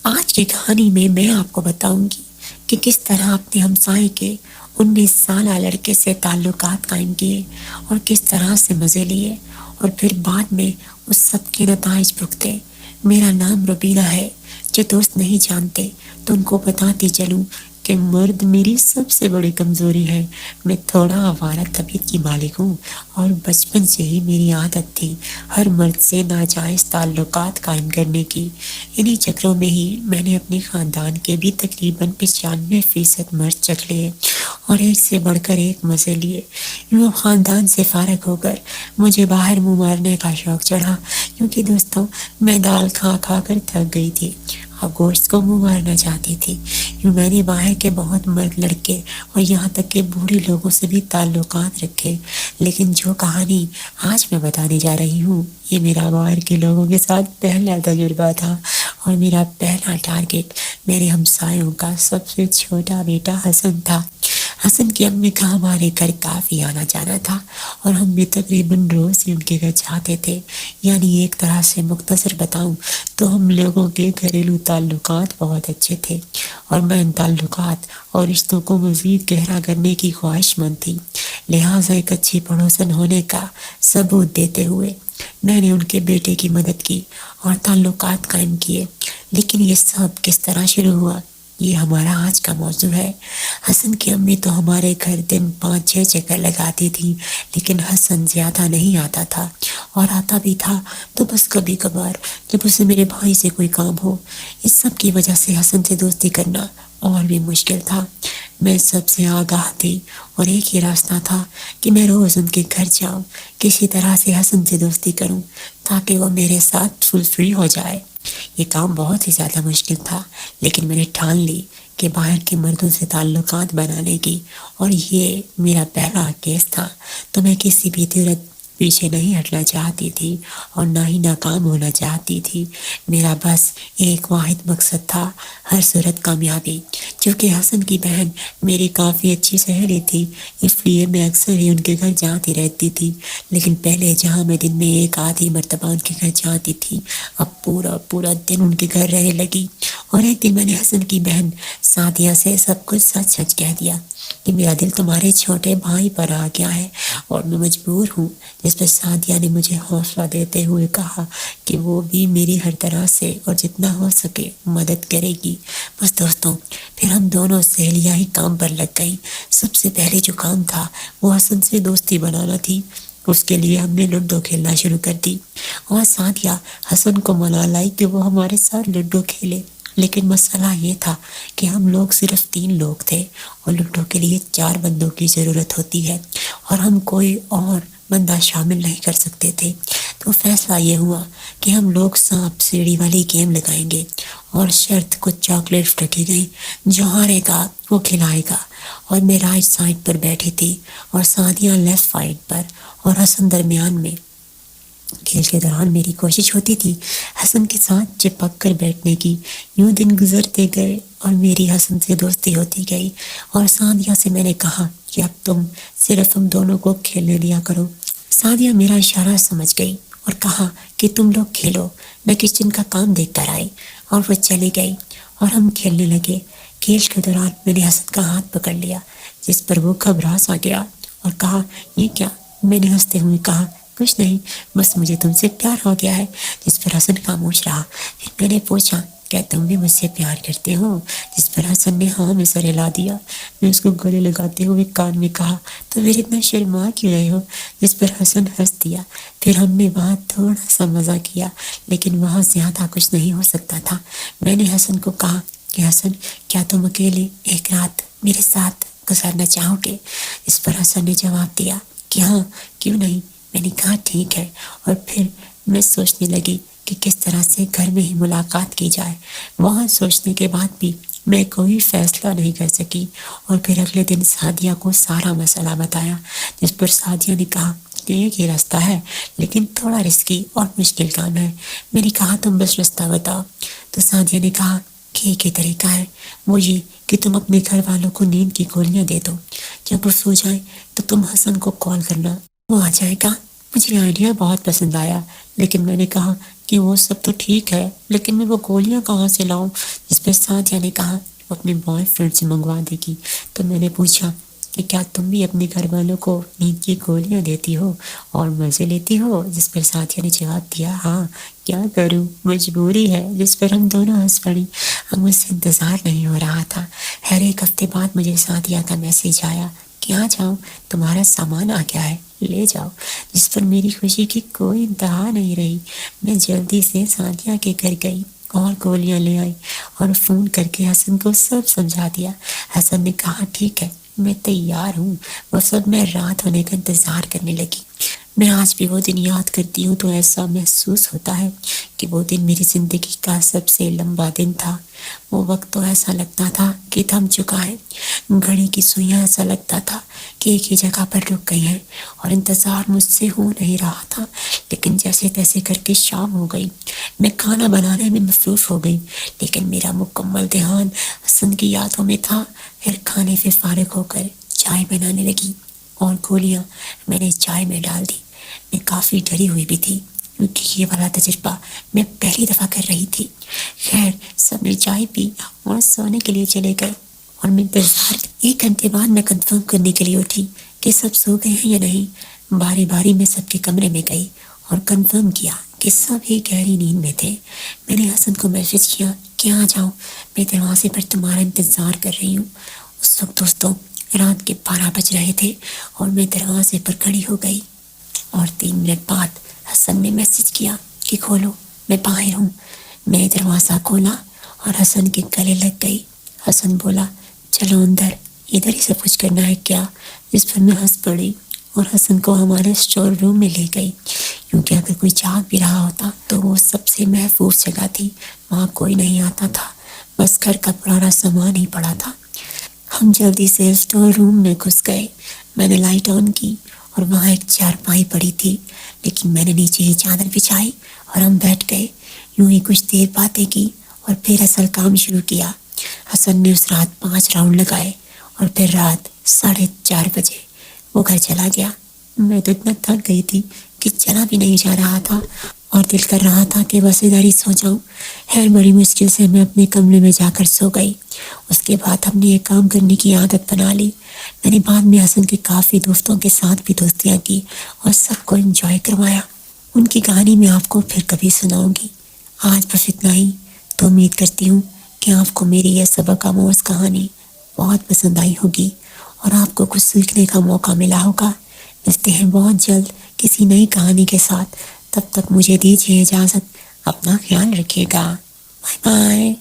آج کی کہانی میں میں آپ کو بتاؤں گی کہ کس طرح اپنے ہمسائے کے 19 سالہ لڑکے سے تعلقات قائم کیے اور کس طرح سے مزے لیے اور پھر بعد میں اس سب کے نتائج بھگتے۔ میرا نام روبینہ ہے۔ جو دوست نہیں جانتے تو ان کو بتاتی چلوں کہ مرد میری سب سے بڑی کمزوری ہے۔ میں تھوڑا آوارہ طبیعت کی مالک ہوں اور بچپن سے ہی میری عادت تھی ہر مرد سے ناجائز تعلقات قائم کرنے کی۔ انہی چکروں میں ہی میں نے اپنے خاندان کے بھی تقریباً 95% مرد چکھ لیے اور ایک سے بڑھ کر ایک مزے لیے۔ یوں خاندان سے فارغ ہو کر مجھے باہر منہ مارنے کا شوق چڑھا، کیونکہ دوستوں میں دال کھا کھا کر تھک گئی تھی اور گوشت کو منہ مارنا چاہتی تھی۔ یوں میں نے باہر کے بہت مرد لڑکے اور یہاں تک کہ بوڑھے لوگوں سے بھی تعلقات رکھے، لیکن جو کہانی آج میں بتانے جا رہی ہوں یہ میرا باہر کے لوگوں کے ساتھ پہلا تجربہ تھا اور میرا پہلا ٹارگٹ میرے ہمسایوں کا سب سے چھوٹا بیٹا حسن تھا۔ حسن کی امی کا ہمارے گھر کافی آنا جانا تھا اور ہم بھی تقریباً روز ہی ان کے گھر جاتے تھے۔ یعنی ایک طرح سے مختصر بتاؤں تو ہم لوگوں کے گھریلو تعلقات بہت اچھے تھے اور میں ان تعلقات اور رشتوں کو مزید گہرا کرنے کی خواہش مند تھی، لہٰذا ایک اچھی پڑوسن ہونے کا ثبوت دیتے ہوئے میں نے ان کے بیٹے کی مدد کی اور تعلقات قائم کیے۔ لیکن یہ سب کس طرح شروع ہوا یہ ہمارا آج کا موضوع ہے۔ حسن کی امی تو ہمارے گھر دن 5-6 چکر لگاتی تھی، لیکن حسن زیادہ نہیں آتا تھا اور آتا بھی تھا تو بس کبھی کبھار جب اسے میرے بھائی سے کوئی کام ہو۔ اس سب کی وجہ سے حسن سے دوستی کرنا اور بھی مشکل تھا۔ میں سب سے آگاہ تھی اور ایک ہی راستہ تھا کہ میں روز ان کے گھر جاؤں، کسی طرح سے حسن سے دوستی کروں تاکہ وہ میرے ساتھ فری ہو جائے۔ یہ کام بہت ہی زیادہ مشکل تھا، لیکن میں نے ٹھان لی کہ باہر کے مردوں سے تعلقات بنانے کی، اور یہ میرا پہلا کیس تھا تو میں کسی بھی صورت پیچھے نہیں ہٹنا چاہتی تھی اور نہ ہی ناکام ہونا چاہتی تھی۔ میرا بس ایک واحد مقصد تھا، ہر صورت کامیابی۔ چونکہ حسن کی بہن میری کافی اچھی سہیلی تھی، اس لیے میں اکثر ہی ان کے گھر جاتی رہتی تھی، لیکن پہلے جہاں میں دن میں ایک آدھی مرتبہ ان کے گھر جاتی تھی اب پورا دن ان کے گھر رہنے لگی۔ اور ایک دن میں نے حسن کی بہن سعدیہ سے سب کچھ سچ سچ کہہ دیا کہ میرا دل تمہارے چھوٹے بھائی پر آ گیا ہے اور میں مجبور ہوں، جس پر سعدیہ نے مجھے حوصلہ دیتے ہوئے کہا کہ وہ بھی میری ہر طرح سے اور جتنا ہو سکے مدد کرے گی۔ بس دوستوں پھر ہم دونوں سہیلیاں ہی کام پر لگ گئیں۔ سب سے پہلے جو کام تھا وہ حسن سے دوستی بنانا تھی۔ اس کے لیے ہم نے لوڈو کھیلنا شروع کر دی اور سعدیہ حسن کو منا لائی کہ وہ ہمارے ساتھ لوڈو کھیلے، لیکن مسئلہ یہ تھا کہ ہم لوگ صرف 3 لوگ تھے اور لوڈو کے لیے 4 بندوں کی ضرورت ہوتی ہے اور ہم کوئی اور بندہ شامل نہیں کر سکتے تھے۔ تو فیصلہ یہ ہوا کہ ہم لوگ سانپ سیڑھی والی گیم لگائیں گے اور شرط کچھ چاکلیٹس رکھی گئی، جو ہارے گا وہ کھلائے گا۔ اور میں رائٹ سائڈ پر بیٹھی تھی اور سعدیہ لیفٹ سائڈ پر اور حسن درمیان میں۔ کھیل کے دوران میری کوشش ہوتی تھی حسن کے ساتھ چپک کر بیٹھنے کی۔ یوں دن گزرتے گئے اور میری حسن سے دوستی ہوتی گئی اور سعدیہ سے میں نے کہا کہ اب تم صرف ہم دونوں کو کھیلنے دیا کرو۔ سعدیہ میرا اشارہ سمجھ گئی اور کہا کہ تم لوگ کھیلو، میں کچن کا کام دیکھ کر آئی، اور وہ چلی گئی اور ہم کھیلنے لگے۔ کھیل کے دوران میں نے حسن کا ہاتھ پکڑ لیا، جس پر وہ گھبرا سا گیا اور کہا یہ کیا؟ میں نے ہنستے ہوئے کہا کچھ نہیں، بس مجھے تم سے پیار ہو گیا ہے، جس پر حسن خاموش رہا۔ پھر میں نے پوچھا کیا تم بھی مجھ سے پیار کرتے ہو؟ جس پر حسن نے ہاں میں سر ہلا دیا۔ میں اس کو گلے لگاتے ہوئے کان میں کہا تو پھر اتنا شرما کیوں رہے ہو؟ جس پر حسن ہنس دیا۔ پھر ہم نے وہاں تھوڑا سا مزہ کیا، لیکن وہاں زیادہ کچھ نہیں ہو سکتا تھا۔ میں نے حسن کو کہا کہ حسن کیا تم اکیلے ایک رات میرے ساتھ گزارنا چاہو گے؟ اس پر حسن نے جواب دیا کہ ہاں کیوں نہیں۔ میں نے کہا ٹھیک ہے، اور پھر میں سوچنے لگی کہ کس طرح سے گھر میں ہی ملاقات کی جائے۔ وہاں سوچنے کے بعد بھی میں کوئی فیصلہ نہیں کر سکی، اور پھر اگلے دن سعدیہ کو سارا مسئلہ بتایا، جس پر سعدیہ نے کہا کہ ایک ہی راستہ ہے، لیکن تھوڑا رسکی اور مشکل کام ہے۔ میں نے کہا تم بس راستہ بتاؤ۔ تو سعدیہ نے کہا کہ ایک ہی طریقہ ہے، وہ یہ کہ تم اپنے گھر والوں کو نیند کی گولیاں دے دو، جب وہ سو جائیں تو تم حسن کو کال کرنا، وہ آ جائے گا۔ مجھے آئیڈیا بہت پسند آیا، لیکن میں نے کہا کہ وہ سب تو ٹھیک ہے لیکن میں وہ گولیاں کہاں سے لاؤں؟ جس پر سعدیہ نے کہا وہ اپنے بوائے فرینڈ سے منگوا دے گی۔ تو میں نے پوچھا کہ کیا تم بھی اپنے گھر والوں کو نیند کی گولیاں دیتی ہو اور مزے لیتی ہو؟ جس پر سعدیہ نے جواب دیا ہاں کیا کروں، مجبوری ہے۔ جس پر ہم دونوں ہنس پڑی۔ اب مجھ سے انتظار نہیں ہو رہا تھا۔ ہر ایک ہفتے بعد مجھے سعدیہ کا میسیج آیا کہ آ جاؤ تمہارا سامان آ گیا ہے، لے جاؤ۔ جس پر میری خوشی کی کوئی انتہا نہیں رہی۔ میں جلدی سے سعدیہ کے گھر گئی اور گولیاں لے آئی اور فون کر کے حسن کو سب سمجھا دیا۔ حسن نے کہا ٹھیک ہے میں تیار ہوں۔ وہ سب میں رات ہونے کا انتظار کرنے لگی۔ میں آج بھی وہ دن یاد کرتی ہوں تو ایسا محسوس ہوتا ہے کہ وہ دن میری زندگی کا سب سے لمبا دن تھا۔ وہ وقت تو ایسا لگتا تھا کہ تھم چکا ہے، گھڑی کی سوئیاں ایسا لگتا تھا کہ ایک ہی جگہ پر رک گئی ہیں اور انتظار مجھ سے ہو نہیں رہا تھا۔ لیکن جیسے تیسے کر کے شام ہو گئی۔ میں کھانا بنانے میں مصروف ہو گئی لیکن میرا مکمل دھیان حسن کی یادوں میں تھا۔ پھر کھانے سے فارغ ہو کر چائے بنانے لگی اور گولیاں میں نے چائے میں ڈال دی۔ میں کافی ڈری ہوئی بھی تھی کیونکہ یہ والا تجربہ میں پہلی دفعہ کر رہی تھی۔ خیر سب نے چائے پی اور سونے کے لیے چلے گئے اور میں انتظار 1 گھنٹے بعد میں کنفرم کرنے کے لیے اٹھی کہ سب سو گئے ہیں یا نہیں۔ باری باری میں سب کے کمرے میں گئی اور کنفرم کیا کہ سب ہی گہری نیند میں تھے۔ میں نے حسن کو میسج کیا کہ آ جاؤ میں دروازے پر تمہارا انتظار کر رہی ہوں۔ اس وقت دوستوں رات کے 12 بج رہے تھے اور میں دروازے پر کھڑی ہو گئی اور 3 منٹ بعد حسن نے میسج کیا کہ کھولو میں باہر ہوں۔ میں نے دروازہ کھولا اور حسن کے گلے لگ گئی۔ حسن بولا چلو اندر، ادھر ہی سب کچھ کرنا ہے کیا؟ جس پر میں ہنس پڑی اور حسن کو ہمارے اسٹور روم میں لے گئی کیونکہ اگر کوئی جاگ بھی رہا ہوتا تو وہ سب سے محفوظ جگہ تھی، وہاں کوئی نہیں آتا تھا، بس گھر کا پرانا سامان ہی پڑا تھا۔ ہم جلدی سے اسٹور روم میں گھس گئے۔ میں نے لائٹ آن کی اور وہاں ایک چارپائی پڑی تھی لیکن میں نے نیچے ہی چادر بچھائی اور ہم بیٹھ گئے۔ یوں ہی کچھ دیر باتیں کی اور پھر اصل کام شروع کیا۔ حسن نے اس رات 5 راؤنڈ لگائے اور پھر رات 4:30 بجے وہ گھر چلا گیا۔ میں تو اتنا تھک گئی تھی کہ چلا بھی نہیں جا رہا تھا اور دل کر رہا تھا کہ بس ادھر ہی سو جاؤں۔ خیر بڑی مشکل سے میں اپنے کمرے میں جا کر سو گئی۔ اس کے بعد ہم نے ایک کام کرنے کی عادت بنا لی۔ میں نے بعد میں حسن کے کافی دوستوں کے ساتھ بھی دوستیاں کی اور سب کو انجوائے کروایا۔ ان کی کہانی میں آپ کو پھر کبھی سناؤں گی۔ آج بس اتنا ہی۔ تو امید کرتی ہوں کہ آپ کو میری یہ سبق آموز کہانی بہت پسند آئی ہوگی اور آپ کو کچھ سیکھنے کا موقع ملا ہوگا۔ ملتے ہیں بہت جلد کسی نئی کہانی کے ساتھ، تب تک مجھے دیجیے اجازت۔ اپنا خیال رکھیے گا۔ Bye bye.